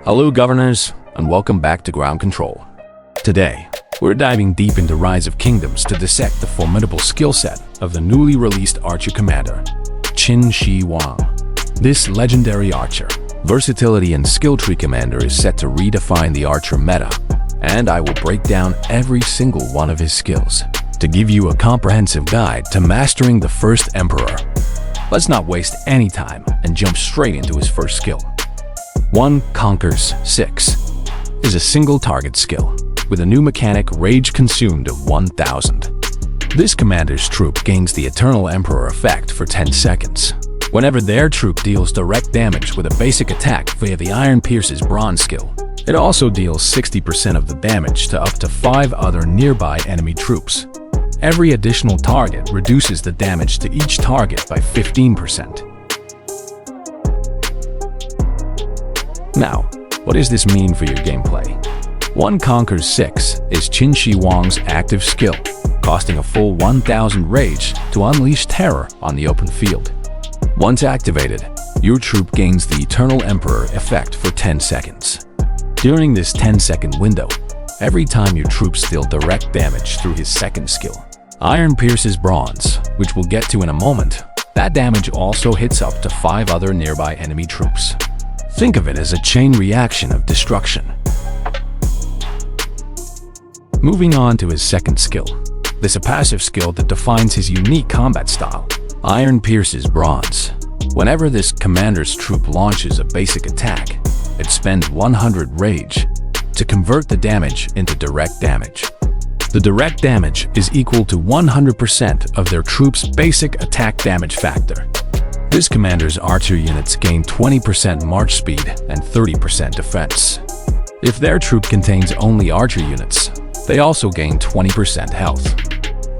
Hello governors, and welcome back to Ground Control. Today, we're diving deep into Rise of Kingdoms to dissect the formidable skill set of the newly released archer commander, Huang. This legendary archer, versatility and skill tree commander is set to redefine the archer meta, and I will break down every single one of his skills to give you a comprehensive guide to mastering the first emperor. Let's not waste any time and jump straight into his first skill. 1 Conquers 6 is a single target skill with a new mechanic Rage Consumed of 1000. This commander's troop gains the Eternal Emperor effect for 10 seconds. Whenever their troop deals direct damage with a basic attack via the Iron Pierce's Bronze skill, it also deals 60% of the damage to up to 5 other nearby enemy troops. Every additional target reduces the damage to each target by 15%. Now, what does this mean for your gameplay? 1 Conquers 6 is Huang's active skill, costing a full 1000 rage to unleash terror on the open field. Once activated, your troop gains the Eternal Emperor effect for 10 seconds. During this 10-second window, every time your troops deal direct damage through his second skill, Iron Pierce's Bronze, which we'll get to in a moment, that damage also hits up to 5 other nearby enemy troops. Think of it as a chain reaction of destruction. Moving on to his second skill. This is a passive skill that defines his unique combat style, Iron Pierce's Bronze. Whenever this commander's troop launches a basic attack, it spends 100 rage to convert the damage into direct damage. The direct damage is equal to 100% of their troop's basic attack damage factor. This commander's archer units gain 20% march speed and 30% defense. If their troop contains only archer units, they also gain 20% health.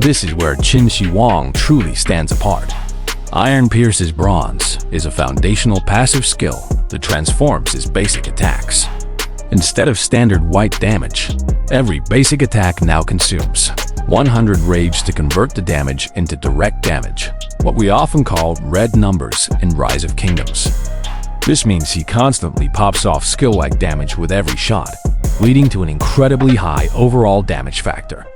This is where Huang truly stands apart. Iron Pierce's Bronze is a foundational passive skill that transforms his basic attacks. Instead of standard white damage, every basic attack now consumes 100 rage to convert the damage into direct damage, what we often call red numbers in Rise of Kingdoms. This means he constantly pops off skill-like damage with every shot, leading to an incredibly high overall damage factor.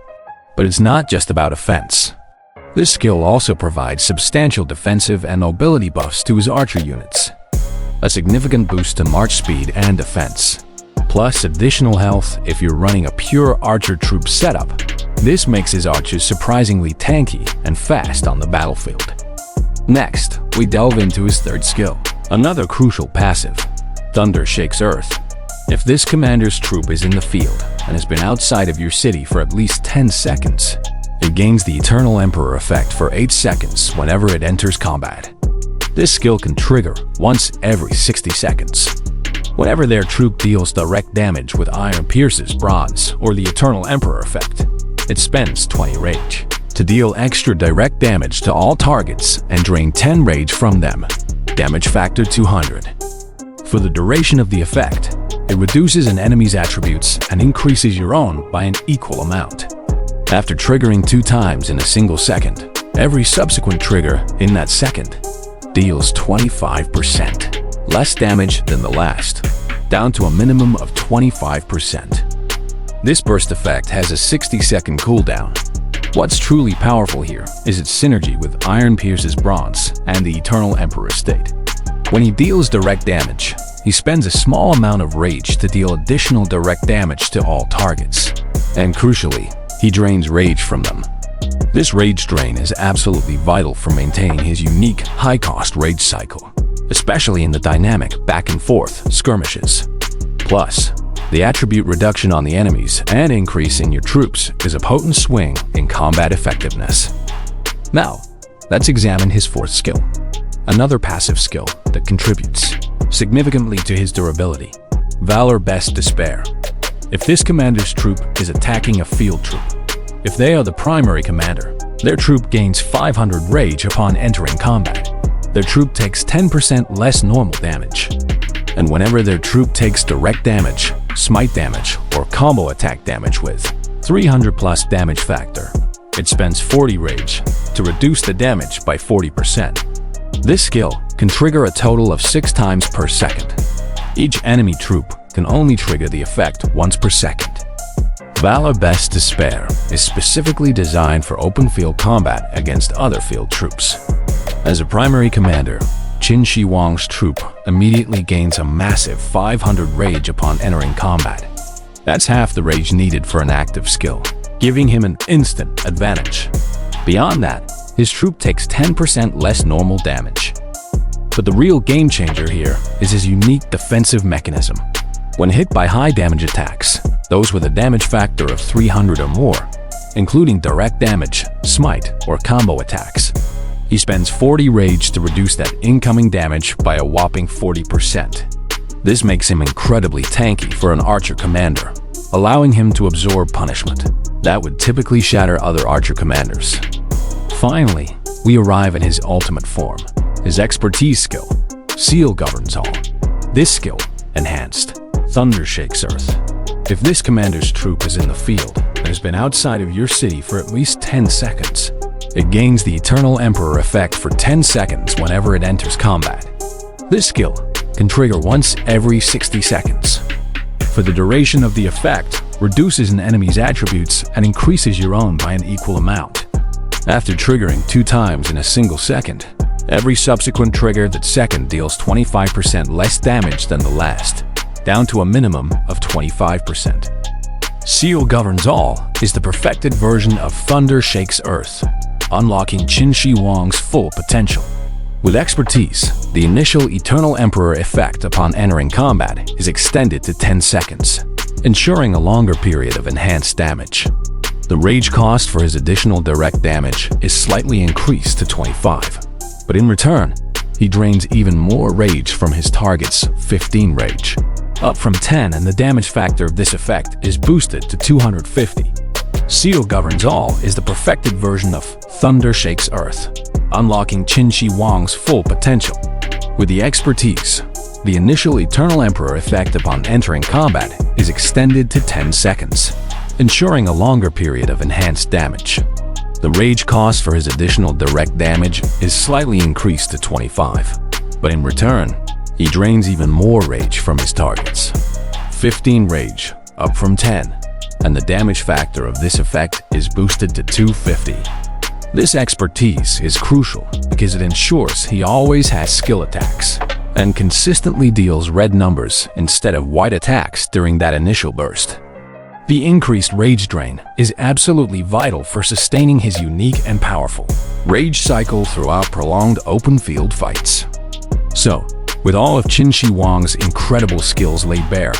But it's not just about offense. This skill also provides substantial defensive and mobility buffs to his archer units, a significant boost to march speed and defense, plus additional health if you're running a pure archer troop setup. This makes his archers surprisingly tanky and fast on the battlefield. Next, we delve into his third skill, another crucial passive, Thunder Shakes Earth. If this commander's troop is in the field and has been outside of your city for at least 10 seconds, it gains the Eternal Emperor effect for 8 seconds whenever it enters combat. This skill can trigger once every 60 seconds. Whenever their troop deals direct damage with Iron Pierce's Bronze or the Eternal Emperor effect, it spends 20 rage to deal extra direct damage to all targets and drain 10 rage from them. Damage factor 200. For the duration of the effect, it reduces an enemy's attributes and increases your own by an equal amount. After triggering 2 times in a single second, every subsequent trigger in that second deals 25% less damage than the last, down to a minimum of 25%. This burst effect has a 60-second cooldown. What's truly powerful here is its synergy with Iron Pierce's Bronze and the Eternal Emperor state. When he deals direct damage, he spends a small amount of rage to deal additional direct damage to all targets. And crucially, he drains rage from them. This rage drain is absolutely vital for maintaining his unique high-cost rage cycle, especially in the dynamic back-and-forth skirmishes. Plus, the attribute reduction on the enemies and increase in your troops is a potent swing in combat effectiveness. Now, let's examine his fourth skill, another passive skill that contributes significantly to his durability, Valor Best Despair. If this commander's troop is attacking a field troop, if they are the primary commander, their troop gains 500 rage upon entering combat. Their troop takes 10% less normal damage. And whenever their troop takes direct damage, smite damage, or combo attack damage with 300 plus damage factor, it spends 40 rage to reduce the damage by 40%. This skill can trigger a total of 6 times per second. Each enemy troop can only trigger the effect once per second. Valor Best Despair is specifically designed for open-field combat against other field troops. As a primary commander, Qin Shi Huang's troop immediately gains a massive 500 rage upon entering combat. That's half the rage needed for an active skill, giving him an instant advantage. Beyond that, his troop takes 10% less normal damage. But the real game changer here is his unique defensive mechanism. When hit by high damage attacks, those with a damage factor of 300 or more, including direct damage, smite, or combo attacks, he spends 40 rage to reduce that incoming damage by a whopping 40%. This makes him incredibly tanky for an archer commander, allowing him to absorb punishment that would typically shatter other archer commanders. Finally, we arrive at his ultimate form, his expertise skill, Seal Governs All. This skill, enhanced, Thunder Shakes Earth. If this commander's troop is in the field and has been outside of your city for at least 10 seconds, it gains the Eternal Emperor effect for 10 seconds whenever it enters combat. This skill can trigger once every 60 seconds. For the duration of the effect, reduces an enemy's attributes and increases your own by an equal amount. After triggering 2 times in a single second, every subsequent trigger that second deals 25% less damage than the last, down to a minimum of 25%. Seal Governs All is the perfected version of Thunder Shakes Earth, unlocking Qin Shi Huang's full potential. With expertise, the initial Eternal Emperor effect upon entering combat is extended to 10 seconds, ensuring a longer period of enhanced damage. The rage cost for his additional direct damage is slightly increased to 25, but in return, he drains even more rage from his target's 15 rage, up from 10, and the damage factor of this effect is boosted to 250. Seal Governs All is the perfected version of Thunder Shakes Earth, unlocking Qin Shi Huang's full potential. With the expertise, the initial Eternal Emperor effect upon entering combat is extended to 10 seconds, ensuring a longer period of enhanced damage. The rage cost for his additional direct damage is slightly increased to 25, but in return, he drains even more rage from his targets. 15 rage, up from 10, and the damage factor of this effect is boosted to 250. This expertise is crucial because it ensures he always has skill attacks and consistently deals red numbers instead of white attacks during that initial burst. The increased rage drain is absolutely vital for sustaining his unique and powerful rage cycle throughout prolonged open field fights. So, with all of Qin Shi Huang's incredible skills laid bare,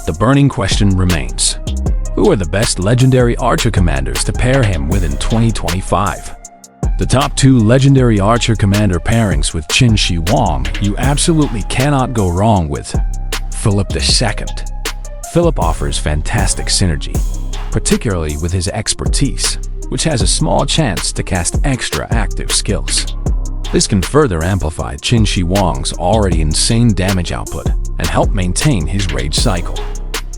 the burning question remains: who are the best legendary archer commanders to pair him with in 2025? The top 2 legendary archer commander pairings with Qin Shi Huang you absolutely cannot go wrong with. Philip II. Philip offers fantastic synergy, particularly with his expertise, which has a small chance to cast extra active skills. This can further amplify Qin Shi Huang's already insane damage output and help maintain his rage cycle.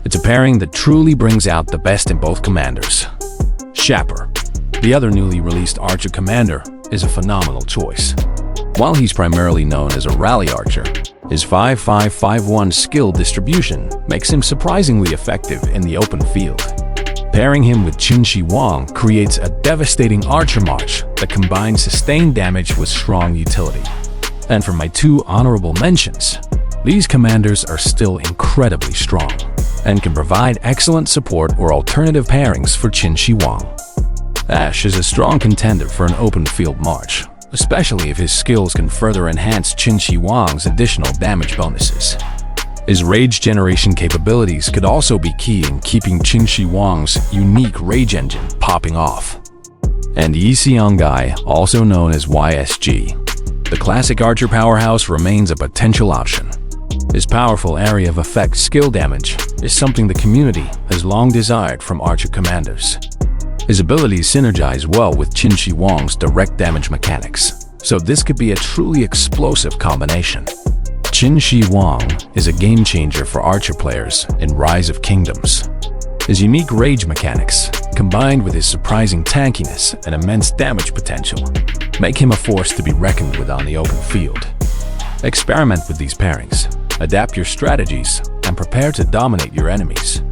It's a pairing that truly brings out the best in both commanders. Shapper, the other newly released archer commander, is a phenomenal choice. While he's primarily known as a rally archer, his 5-5-5-1 skill distribution makes him surprisingly effective in the open field. Pairing him with Qin Shi Huang creates a devastating archer march that combines sustained damage with strong utility. And for my 2 honorable mentions, these commanders are still incredibly strong and can provide excellent support or alternative pairings for Qin Shi Huang. Ash is a strong contender for an open field march, especially if his skills can further enhance Qin Shi Huang's additional damage bonuses. His rage generation capabilities could also be key in keeping Qin Shi Huang's unique rage engine popping off. And Yi Xianggai, also known as YSG, the classic archer powerhouse, remains a potential option. His powerful area of effect skill damage is something the community has long desired from archer commanders. His abilities synergize well with Qin Shi Huang's direct damage mechanics, so this could be a truly explosive combination. Qin Shi Huang is a game changer for archer players in Rise of Kingdoms. His unique rage mechanics, combined with his surprising tankiness and immense damage potential, make him a force to be reckoned with on the open field. Experiment with these pairings, adapt your strategies, and prepare to dominate your enemies.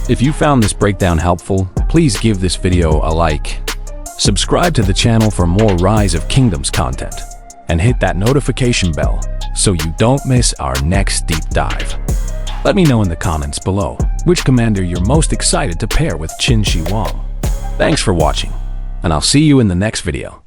If you found this breakdown helpful, please give this video a like. Subscribe to the channel for more Rise of Kingdoms content, and hit that notification bell so you don't miss our next deep dive. Let me know in the comments below which commander you're most excited to pair with Qin Shi Huang. Thanks for watching, and I'll see you in the next video.